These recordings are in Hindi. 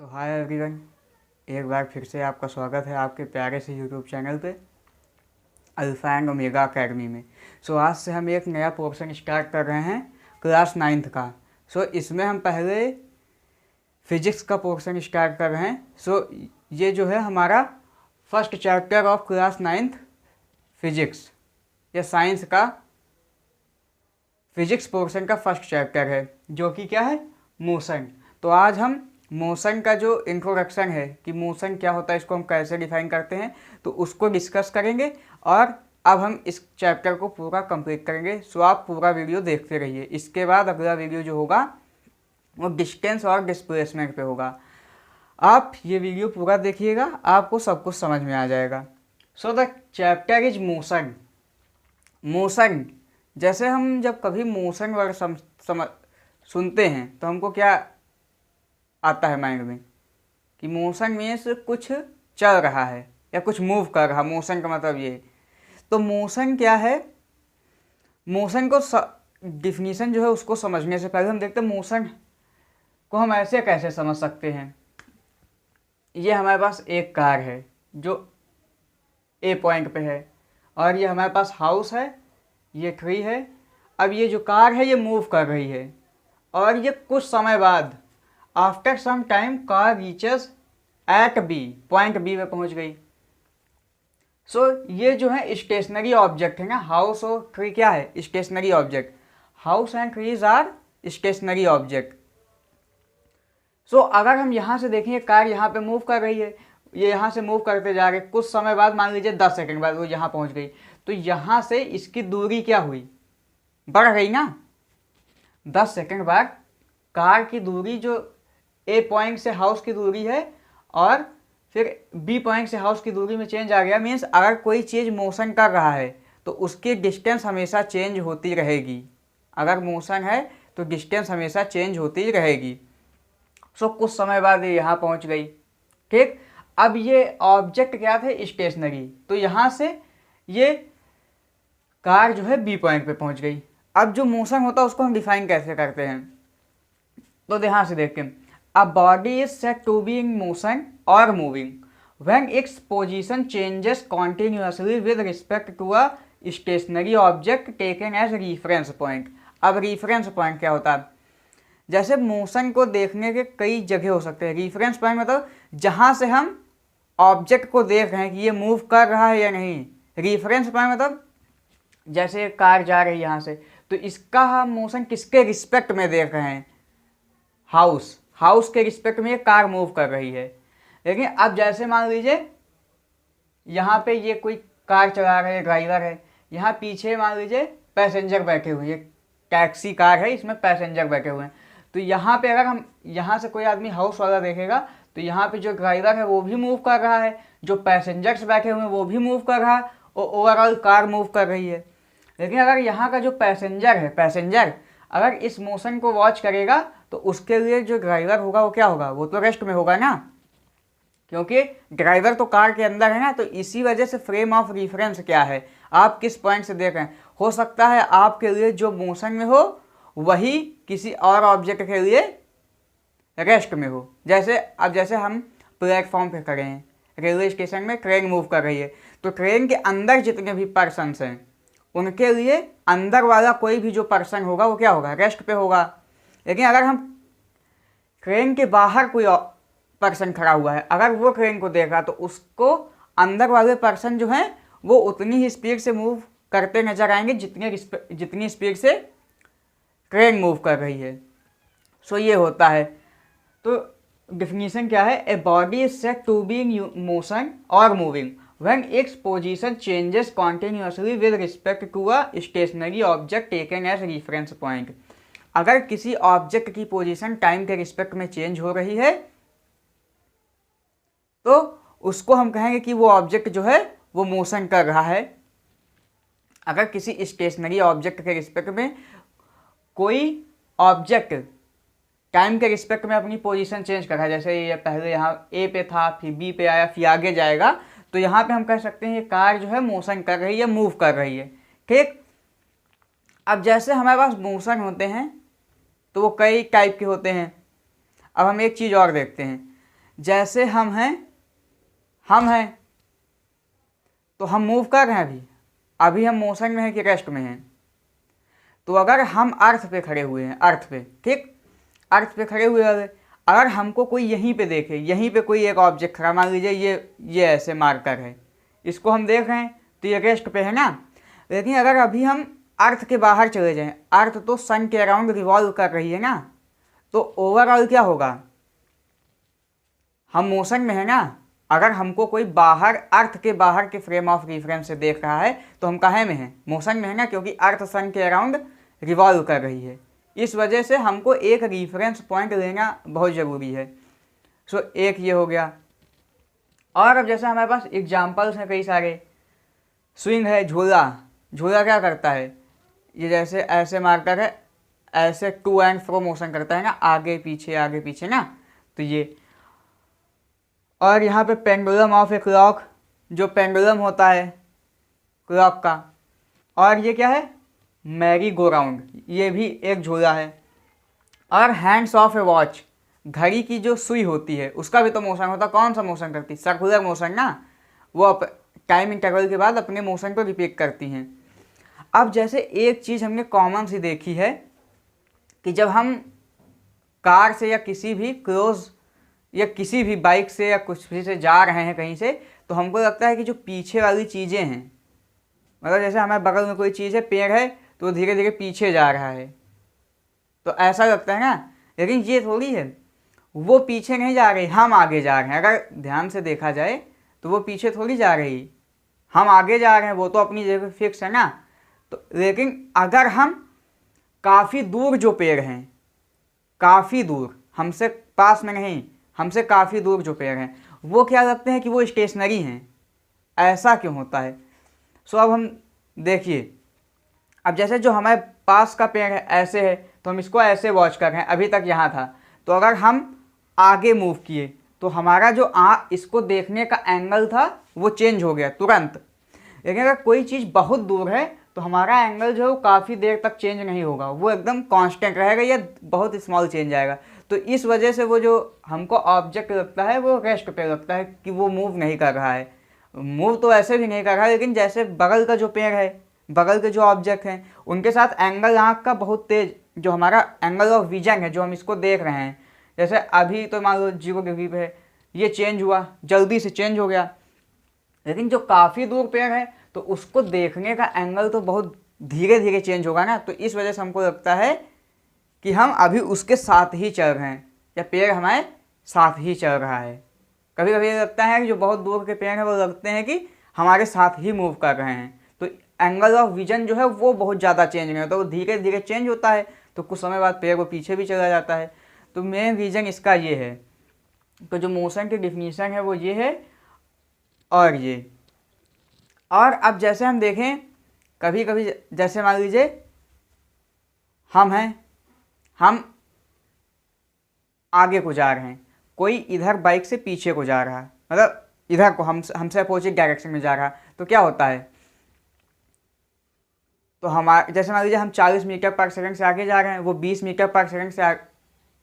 हाय एवरीवन, एक बार फिर से आपका स्वागत है आपके प्यारे से यूट्यूब चैनल पे अल्फ़ा एंड ओमेगा अकेडमी में। आज से हम एक नया पोर्शन स्टार्ट कर रहे हैं क्लास 9th का। इसमें हम पहले फिजिक्स का पोर्शन स्टार्ट कर रहे हैं। ये जो है हमारा first chapter of class 9th physics या साइंस का फिजिक्स पोर्शन का फर्स्ट चैप्टर है, जो कि क्या है, मोशन। तो आज हम मोशन का जो इंट्रोडक्शन है कि मोशन क्या होता है, इसको हम कैसे डिफाइन करते हैं, तो उसको डिस्कस करेंगे। और अब हम इस चैप्टर को पूरा कंप्लीट करेंगे। आप पूरा वीडियो देखते रहिए। इसके बाद अगला वीडियो जो होगा वो डिस्टेंस और डिस्प्लेसमेंट पे होगा। आप ये वीडियो पूरा देखिएगा, आपको सब कुछ समझ में आ जाएगा। The chapter is motion. Motion, जैसे हम जब कभी मोशन वर्ड सुनते हैं तो हमको क्या आता है माइंड में कि मोशन मीन्स कुछ चल रहा है या कुछ मूव कर रहा। मोशन का मतलब ये। तो मोशन क्या है, मोशन को डिफिनीशन जो है उसको समझने से पहले हम देखते हैं मोशन को हम ऐसे कैसे समझ सकते हैं। ये हमारे पास एक कार है जो ए पॉइंट पे है, और ये हमारे पास हाउस है, ये ट्री है। अब ये जो कार है ये मूव कर रही है, और ये कुछ समय बाद after some time car reaches at B, point B में पहुंच गई। ये जो है स्टेशनरी ऑब्जेक्ट है ना। हाउस और ट्री क्या है, stationary object. House and trees are stationary object. अगर हम यहाँ से देखेंगे, कार यहाँ पे मूव कर रही है, ये यहाँ से मूव करते जा रहे, कुछ समय बाद मान लीजिए 10 सेकंड बाद वो यहाँ पहुँच गई, तो यहाँ से इसकी दूरी क्या हुई, बढ़ गई ना। 10 सेकंड बाद कार की दूरी जो ए पॉइंट से हाउस की दूरी है और फिर बी पॉइंट से हाउस की दूरी में चेंज आ गया। मीन्स अगर कोई चीज़ मोशन कर रहा है तो उसकी डिस्टेंस हमेशा चेंज होती रहेगी। अगर मोशन है तो डिस्टेंस हमेशा चेंज होती रहेगी। कुछ समय बाद ये यहाँ पहुँच गई, ठीक। अब ये ऑब्जेक्ट क्या थे, स्टेशनरी। तो यहाँ से ये कार जो है बी पॉइंट पे पहुँच गई। अब जो मोशन होता है उसको हम डिफाइन कैसे करते हैं, तो ध्यान से देखें। A body is said to be in motion or moving when its position changes continuously with respect to a stationary object taken as reference point। अब reference point क्या होता है, जैसे मोशन को देखने के कई जगह हो सकते हैं। reference point मतलब जहाँ से हम ऑब्जेक्ट को देख रहे हैं कि ये मूव कर रहा है या नहीं। reference point मतलब जैसे कार जा रही है यहाँ से, तो इसका हम मोशन किसके रिस्पेक्ट में देख रहे हैं, हाउस के रिस्पेक्ट में ये कार मूव कर रही है। लेकिन अब जैसे मान लीजिए यहाँ पे ये कोई कार चला रहे हैं, ड्राइवर है, यहाँ पीछे मान लीजिए पैसेंजर बैठे हुए हैं, टैक्सी कार है, इसमें पैसेंजर बैठे हुए हैं। तो यहाँ पे अगर हम यहाँ से कोई आदमी हाउस वाला देखेगा तो यहाँ पे जो ड्राइवर है वो भी मूव कर रहा है, जो पैसेंजर्स बैठे हुए हैं वो भी मूव कर रहा है, और ओवरऑल कार मूव कर रही है। लेकिन अगर यहाँ का जो पैसेंजर है, पैसेंजर अगर इस मोशन को वॉच करेगा तो उसके लिए जो ड्राइवर होगा वो क्या होगा, वो तो रेस्ट में होगा ना, क्योंकि ड्राइवर तो कार के अंदर है ना। तो इसी वजह से फ्रेम ऑफ रेफरेंस क्या है, आप किस पॉइंट से देख रहे हैं। हो सकता है आपके लिए जो मोशन में हो वही किसी और ऑब्जेक्ट के लिए रेस्ट में हो। जैसे हम प्लेटफॉर्म पे खड़े हैं, रेलवे स्टेशन में ट्रेन मूव कर रही है, तो ट्रेन के अंदर जितने भी पर्सन्स हैं उनके लिए अंदर वाला कोई भी जो पर्सन होगा वो क्या होगा, रेस्ट पे होगा। लेकिन अगर हम ट्रेन के बाहर कोई पर्सन खड़ा हुआ है, अगर वो ट्रेन को देखा तो उसको अंदर वाले पर्सन जो हैं वो उतनी ही स्पीड से मूव करते नजर आएंगे जितनी स्पीड से ट्रेन मूव कर रही है। ये होता है। तो डिफिनीशन क्या है, a body is said to be in motion और moving when its position changes continuously with respect to a stationary object taken as reference point। अगर किसी ऑब्जेक्ट की पोजीशन टाइम के रिस्पेक्ट में चेंज हो रही है तो उसको हम कहेंगे कि वो ऑब्जेक्ट जो है वो मोशन कर रहा है। अगर किसी स्टेशनरी ऑब्जेक्ट के रिस्पेक्ट में कोई ऑब्जेक्ट टाइम के रिस्पेक्ट में अपनी पोजीशन चेंज कर रहा है, जैसे ये पहले यहाँ ए पे था, फिर बी पे आया, फिर आगे जाएगा, तो यहाँ पे हम कह सकते हैं ये कार जो है मोशन कर रही है, मूव कर रही है, ठीक। अब जैसे हमारे पास मोशन होते हैं तो वो कई टाइप के होते हैं। अब हम एक चीज़ और देखते हैं, जैसे हम हैं तो हम मूव कर रहे हैं, अभी हम मोशन में हैं कि रेस्ट में हैं। तो अगर हम अर्थ पे खड़े हुए हैं, अर्थ पे, ठीक, अर्थ पे खड़े हुए हैं, अगर हमको कोई यहीं पे देखे, यहीं पे कोई एक ऑब्जेक्ट खड़ा, मान लीजिए ये ऐसे मार्कर है, इसको हम देख रहे हैं तो ये रेस्ट पे है ना। लेकिन अगर अभी हम अर्थ के बाहर चले जाएं, अर्थ तो सन के अराउंड रिवॉल्व कर रही है ना, तो ओवरऑल क्या होगा, हम मोशन में है ना। अगर हमको कोई बाहर, अर्थ के बाहर के फ्रेम ऑफ रेफरेंस से देख रहा है तो हम कहाँ में हैं, मोशन में है ना, क्योंकि अर्थ सन के अराउंड रिवॉल्व कर रही है। इस वजह से हमको एक रेफरेंस पॉइंट लेना बहुत ज़रूरी है। सो एक ये हो गया। और अब जैसे हमारे पास एग्जाम्पल्स हैं कई सारे, स्विंग है, झूला, झूला क्या करता है, ये जैसे ऐसे मारकर है, ऐसे टू एंड फ्रो मोशन करता है ना, आगे पीछे ना, तो ये। और यहाँ पे पेंडुलम ऑफ ए क्लॉक, जो पेंडुलम होता है क्लॉक का। और ये क्या है, मैरी गो राउंड, ये भी एक झूला है। और हैंड्स ऑफ ए वॉच, घड़ी की जो सुई होती है उसका भी तो मोशन होता है। कौन सा मोशन करती है, सर्कुलर मोशन ना, वो टाइम इंटरवल के बाद अपने मोशन को रिपीट करती हैं। अब जैसे एक चीज़ हमने कॉमन सी देखी है कि जब हम कार से या किसी भी क्लोज या किसी भी बाइक से या कुछ भी से जा रहे हैं कहीं से, तो हमको लगता है कि जो पीछे वाली चीज़ें हैं, मतलब जैसे हमारे बगल में कोई चीज़ है, पेड़ है, तो वो धीरे धीरे पीछे जा रहा है, तो ऐसा लगता है ना। लेकिन ये थोड़ी है, वो पीछे नहीं जा रही, हम आगे जा रहे हैं। अगर ध्यान से देखा जाए तो वो पीछे थोड़ी जा रही, हम आगे जा रहे हैं, वो तो अपनी जगह फिक्स है ना। तो लेकिन अगर हम काफ़ी दूर जो पेड़ हैं, काफ़ी दूर, हमसे पास में नहीं, हमसे काफ़ी दूर जो पेड़ हैं, वो क्या लगते हैं कि वो स्टेशनरी हैं। ऐसा क्यों होता है। सो अब हम देखिए, अब जैसे जो हमारे पास का पेड़ है ऐसे है, तो हम इसको ऐसे वॉच कर रहे हैं, अभी तक यहाँ था। तो अगर हम आगे मूव किए तो हमारा जो इसको देखने का एंगल था वो चेंज हो गया तुरंत। लेकिन अगर कोई चीज़ बहुत दूर है तो हमारा एंगल जो है वो काफ़ी देर तक चेंज नहीं होगा, वो एकदम कांस्टेंट रहेगा या बहुत स्मॉल चेंज आएगा। तो इस वजह से वो जो हमको ऑब्जेक्ट लगता है वो रेस्ट पे लगता है कि वो मूव नहीं कर रहा है। मूव तो ऐसे भी नहीं कर रहा है, लेकिन जैसे बगल का जो पेड़ है, बगल के जो ऑब्जेक्ट हैं, उनके साथ एंगल आँख का बहुत तेज, जो हमारा एंगल ऑफ विजन है, जो हम इसको देख रहे हैं, जैसे अभी तो मान लो 0 डिग्री पे है, ये चेंज हुआ, जल्दी से चेंज हो गया। लेकिन जो काफ़ी दूर पेड़ है तो उसको देखने का एंगल तो बहुत धीरे धीरे चेंज होगा ना। तो इस वजह से हमको लगता है कि हम अभी उसके साथ ही चल रहे हैं, या पेड़ हमारे साथ ही चल रहा है। कभी कभी लगता है कि जो बहुत दूर के पेड़ हैं वो लगते हैं कि हमारे साथ ही मूव कर रहे हैं। तो एंगल ऑफ विजन जो है वो बहुत ज़्यादा चेंज नहीं होता, वो धीरे धीरे चेंज होता है। तो कुछ समय बाद पेड़ वो पीछे भी चला जाता है। तो मेन रीज़न इसका ये है। तो जो मोशन की डिफिनीशन है वो ये है और ये। और अब जैसे हम देखें, कभी कभी जैसे मान लीजिए हम हैं, हम आगे को जा रहे हैं, कोई इधर बाइक से पीछे को जा रहा है, मतलब इधर को हमसे अपोजिट डायरेक्शन में जा रहा है। तो क्या होता है, तो हमारे जैसे मान लीजिए हम 40 मीटर पर सेकंड से आगे जा रहे हैं, वो 20 मीटर पर सेकंड से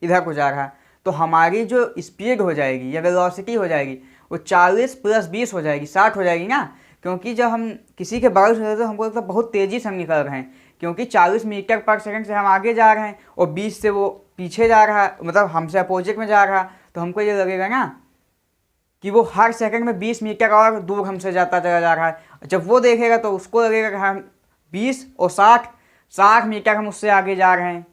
इधर को जा रहा है, तो हमारी जो स्पीड हो जाएगी या वेलोसिटी हो जाएगी वो 40 + 20 हो जाएगी, 60 हो जाएगी ना। क्योंकि जब हम किसी के बगल से तो हमको लगता है बहुत तेज़ी से हम निकल रहे हैं, क्योंकि 40 मीटर पर सेकंड से हम आगे जा रहे हैं और 20 से वो पीछे जा रहा है, मतलब हमसे अपोजिट में जा रहा है। तो हमको ये लगेगा ना कि वो हर सेकंड में 20 मीटर और दूर हमसे जाता चला जा रहा है। जब वो देखेगा तो उसको लगेगा कि हम 20 और 60 मीटर हम उससे आगे जा रहे हैं।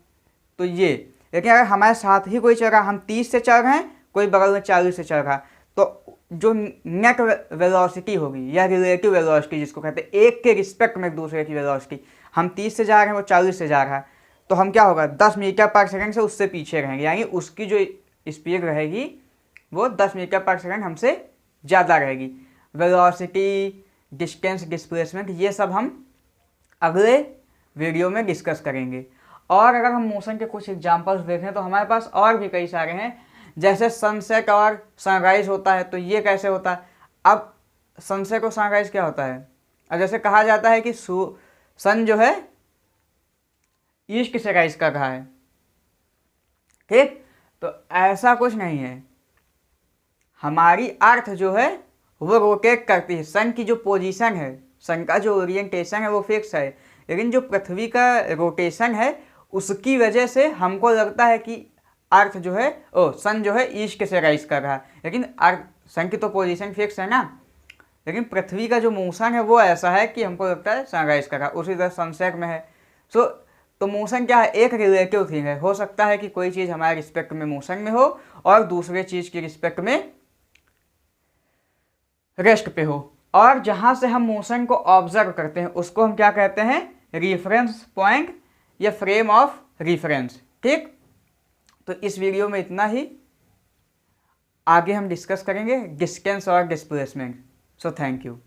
तो ये, लेकिन अगर हमारे साथ ही कोई चल रहा, हम 30 से चल रहे हैं, कोई बगल में 40 से चल रहा, तो जो नेट वेलोसिटी होगी या रिलेटिव वेलोसिटी जिसको कहते हैं, एक के रिस्पेक्ट में एक दूसरे की वेलोसिटी, हम 30 से जा रहे हैं, वो 40 से जा रहा है, तो हम क्या होगा 10 मीटर पर सेकंड से उससे पीछे रहेंगे। यानी उसकी जो स्पीड रहेगी वो 10 मीटर पर सेकंड हमसे ज़्यादा रहेगी। वेलोसिटी, डिस्टेंस, डिस्प्लेसमेंट, ये सब हम अगले वीडियो में डिस्कस करेंगे। और अगर हम मोशन के कुछ एग्जांपल्स देखें तो हमारे पास और भी कई सारे हैं। जैसे सनसेट और सनराइज़ होता है, तो ये कैसे होता है। अब सनसेट और सनराइज़ क्या होता है, अब जैसे कहा जाता है कि सन जो है ईस्ट से राइज कर रहा है, ठीक, तो ऐसा कुछ नहीं है। हमारी अर्थ जो है वो रोटेट करती है, सन की जो पोजीशन है, सन का जो ओरिएंटेशन है वो फिक्स है, लेकिन जो पृथ्वी का रोटेशन है उसकी वजह से हमको लगता है कि अर्थ जो है सन जो है ईस्ट से राइज कर रहा है, लेकिन अर्थ सन की तो पोजीशन फिक्स है ना, लेकिन पृथ्वी का जो मोशन है वो ऐसा है कि हमको लगता है सनराइज कर रहा है, उसी तरह सनसेट में है। तो मोशन क्या है, एक रिलेटिव थिंग है। हो सकता है कि कोई चीज़ हमारे रिस्पेक्ट में मोशन में हो और दूसरे चीज़ की रिस्पेक्ट में रेस्ट पे हो, और जहाँ से हम मोशन को ऑब्जर्व करते हैं उसको हम क्या कहते हैं, रिफरेंस पॉइंट या फ्रेम ऑफ रिफरेंस। ठीक, तो इस वीडियो में इतना ही, आगे हम डिस्कस करेंगे डिस्टेंस और डिस्प्लेसमेंट। So thank you.